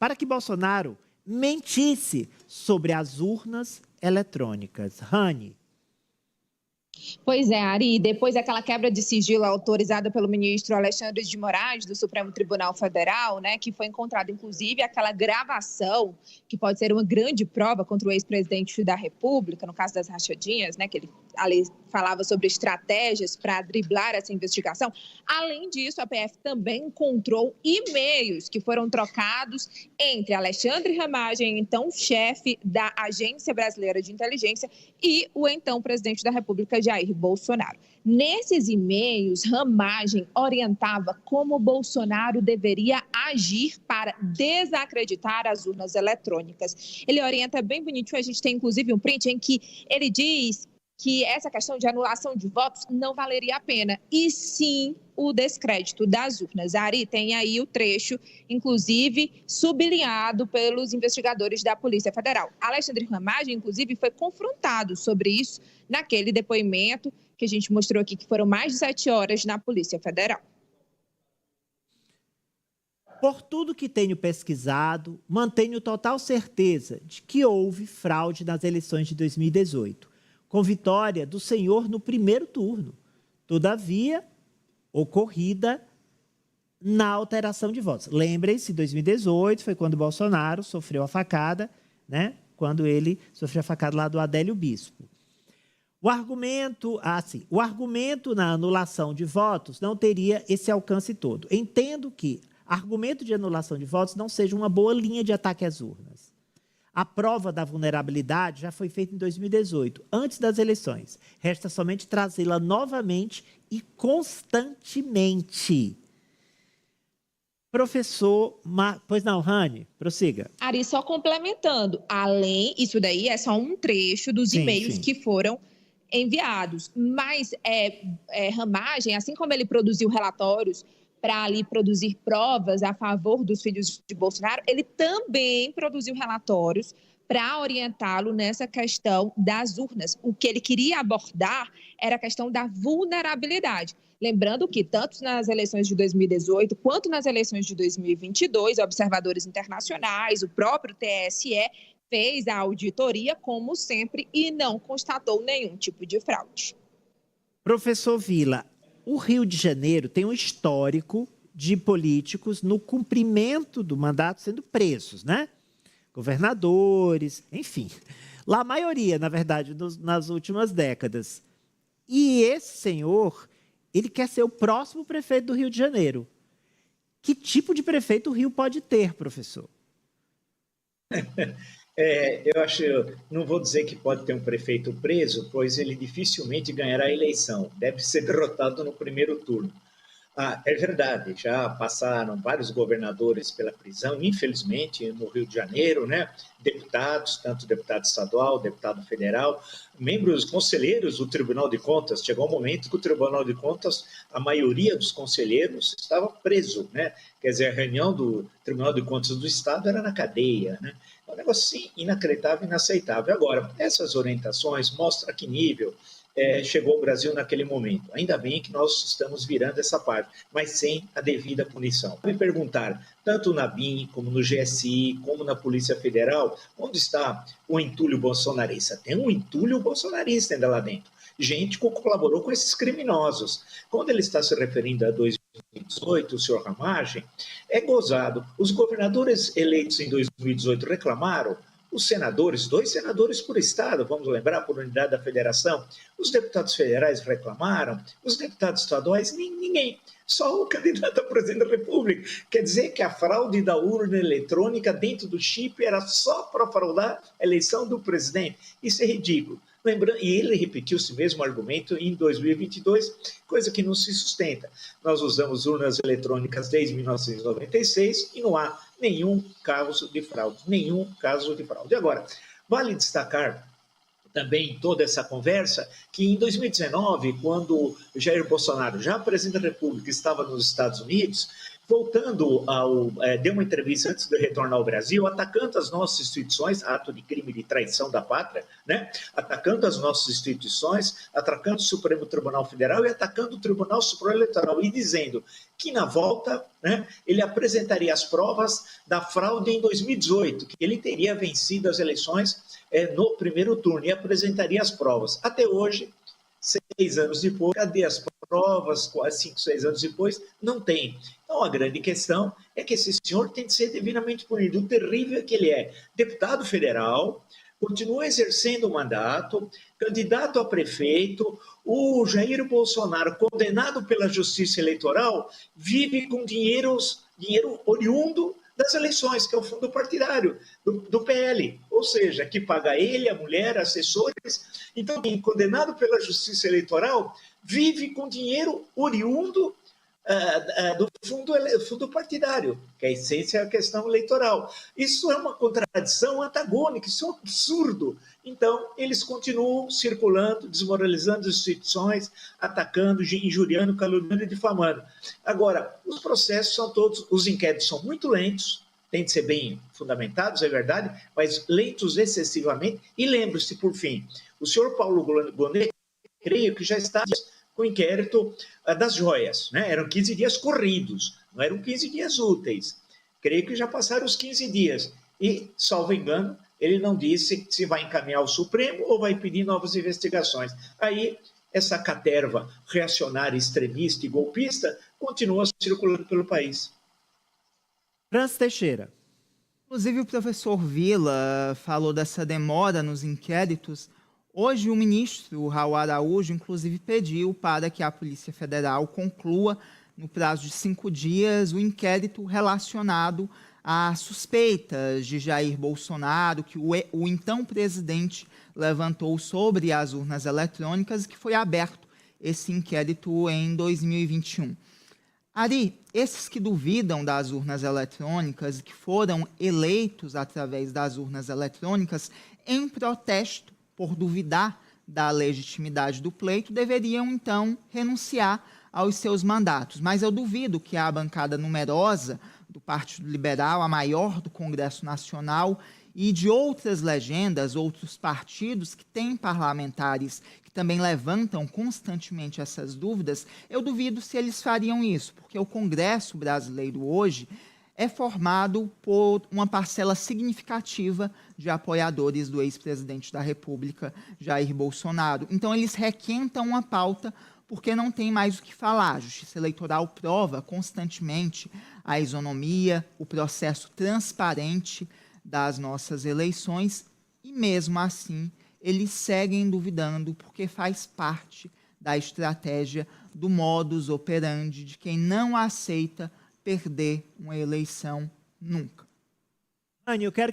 para que Bolsonaro mentisse sobre as urnas eletrônicas. Rani. Pois é, Ari, depois daquela quebra de sigilo autorizada pelo ministro Alexandre de Moraes, do Supremo Tribunal Federal, né, que foi encontrada, inclusive, aquela gravação, que pode ser uma grande prova contra o ex-presidente da República, no caso das rachadinhas, né, que ele ali falava sobre estratégias para driblar essa investigação. Além disso, a PF também encontrou e-mails que foram trocados entre Alexandre Ramagem, então chefe da Agência Brasileira de Inteligência, e o então presidente da República, Jair Bolsonaro. Nesses e-mails, Ramagem orientava como Bolsonaro deveria agir para desacreditar as urnas eletrônicas. Ele orienta bem bonitinho, a gente tem inclusive um print em que ele diz que essa questão de anulação de votos não valeria a pena, e sim o descrédito das urnas. Ari, tem aí o trecho, inclusive, sublinhado pelos investigadores da Polícia Federal. Alexandre Ramagem, inclusive, foi confrontado sobre isso naquele depoimento que a gente mostrou aqui, que foram mais de 7 horas na Polícia Federal. Por tudo que tenho pesquisado, mantenho total certeza de que houve fraude nas eleições de 2018. Com vitória do senhor no primeiro turno. Todavia, ocorrida na alteração de votos. Lembrem-se, 2018 foi quando Bolsonaro sofreu a facada, né? Quando ele sofreu a facada lá do Adélio Bispo. O argumento na anulação de votos não teria esse alcance todo. Entendo que argumento de anulação de votos não seja uma boa linha de ataque às urnas. A prova da vulnerabilidade já foi feita em 2018, antes das eleições. Resta somente trazê-la novamente e constantemente. Professor... Pois não, Rani, prossiga. Ari, só complementando, isso daí é só um trecho dos e-mails que foram enviados. Mas Ramagem, assim como ele produziu relatórios para ali produzir provas a favor dos filhos de Bolsonaro, ele também produziu relatórios para orientá-lo nessa questão das urnas. O que ele queria abordar era a questão da vulnerabilidade. Lembrando que tanto nas eleições de 2018 quanto nas eleições de 2022, observadores internacionais, o próprio TSE fez a auditoria, como sempre, e não constatou nenhum tipo de fraude. Professor Vila, o Rio de Janeiro tem um histórico de políticos no cumprimento do mandato sendo presos, né? Governadores, enfim. Lá a maioria, na verdade, nas últimas décadas. E esse senhor, ele quer ser o próximo prefeito do Rio de Janeiro. Que tipo de prefeito o Rio pode ter, professor? Eu acho, não vou dizer que pode ter um prefeito preso, pois ele dificilmente ganhará a eleição, deve ser derrotado no primeiro turno. É verdade, já passaram vários governadores pela prisão, infelizmente, no Rio de Janeiro, né? Deputados, tanto deputado estadual, deputado federal, membros conselheiros do Tribunal de Contas. Chegou um momento que o Tribunal de Contas, a maioria dos conselheiros estava preso, né? Quer dizer, a reunião do Tribunal de Contas do Estado era na cadeia, né? É um negócio assim, inacreditável, inaceitável. Agora, essas orientações mostram a que nível chegou o Brasil naquele momento. Ainda bem que nós estamos virando essa parte, mas sem a devida punição. Me perguntar, tanto na BIM, como no GSI, como na Polícia Federal, onde está o entulho bolsonarista? Tem um entulho bolsonarista ainda lá dentro. Gente que colaborou com esses criminosos. Quando ele está se referindo a 2018, o senhor Ramagem, é gozado. Os governadores eleitos em 2018 reclamaram, os senadores, 2 senadores por estado, vamos lembrar, por unidade da federação, os deputados federais reclamaram, os deputados estaduais, ninguém, só o candidato a presidente da República. Quer dizer que a fraude da urna eletrônica dentro do chip era só para fraudar a eleição do presidente. Isso é ridículo. Lembrando, e ele repetiu esse mesmo argumento em 2022, coisa que não se sustenta. Nós usamos urnas eletrônicas desde 1996 e não há nenhum caso de fraude, Agora, vale destacar também em toda essa conversa que em 2019, quando Jair Bolsonaro, já presidente da República, estava nos Estados Unidos, voltando deu uma entrevista antes de retornar ao Brasil, atacando as nossas instituições, ato de crime de traição da pátria, né? Atacando as nossas instituições, atacando o Supremo Tribunal Federal e atacando o Tribunal Superior Eleitoral, e dizendo que na volta, né, ele apresentaria as provas da fraude em 2018, que ele teria vencido as eleições no primeiro turno e apresentaria as provas. Até hoje, 6 anos depois, cadê as provas? Quase 5, 6 anos depois, não tem. Então, a grande questão é que esse senhor tem de ser devidamente punido. O terrível é que ele é deputado federal, continua exercendo o mandato, candidato a prefeito. O Jair Bolsonaro, condenado pela Justiça Eleitoral, vive com dinheiro oriundo das eleições, que é o fundo partidário do PL, ou seja, que paga ele, a mulher, assessores. Então, quem condenado pela Justiça Eleitoral vive com dinheiro oriundo do fundo partidário, que a essência é a questão eleitoral. Isso é uma contradição antagônica, isso é um absurdo. Então, eles continuam circulando, desmoralizando as instituições, atacando, injuriando, caluniando e difamando. Agora, os processos são todos, os inquéritos são muito lentos, têm de ser bem fundamentados, é verdade, mas lentos excessivamente. E lembre-se, por fim, o senhor Paulo Gonet, creio que já está com o inquérito das joias, né? Eram 15 dias corridos, não eram 15 dias úteis. Creio que já passaram os 15 dias. E, salvo engano, ele não disse se vai encaminhar ao Supremo ou vai pedir novas investigações. Aí, essa caterva reacionária, extremista e golpista continua circulando pelo país. Francis Teixeira. Inclusive, o professor Villa falou dessa demora nos inquéritos. Hoje, o ministro Raul Araújo, inclusive, pediu para que a Polícia Federal conclua, no prazo de 5 dias, o inquérito relacionado às suspeitas de Jair Bolsonaro, que o então presidente levantou sobre as urnas eletrônicas, e que foi aberto esse inquérito em 2021. Ari, esses que duvidam das urnas eletrônicas, que foram eleitos através das urnas eletrônicas, em protesto por duvidar da legitimidade do pleito, deveriam, então, renunciar aos seus mandatos. Mas eu duvido que a bancada numerosa do Partido Liberal, a maior do Congresso Nacional, e de outras legendas, outros partidos que têm parlamentares que também levantam constantemente essas dúvidas, eu duvido se eles fariam isso, porque o Congresso brasileiro hoje é formado por uma parcela significativa de apoiadores do ex-presidente da República, Jair Bolsonaro. Então, eles requentam uma pauta porque não tem mais o que falar. A Justiça Eleitoral prova constantemente a isonomia, o processo transparente das nossas eleições, e mesmo assim eles seguem duvidando porque faz parte da estratégia do modus operandi de quem não aceita perder uma eleição nunca. Anny, eu quero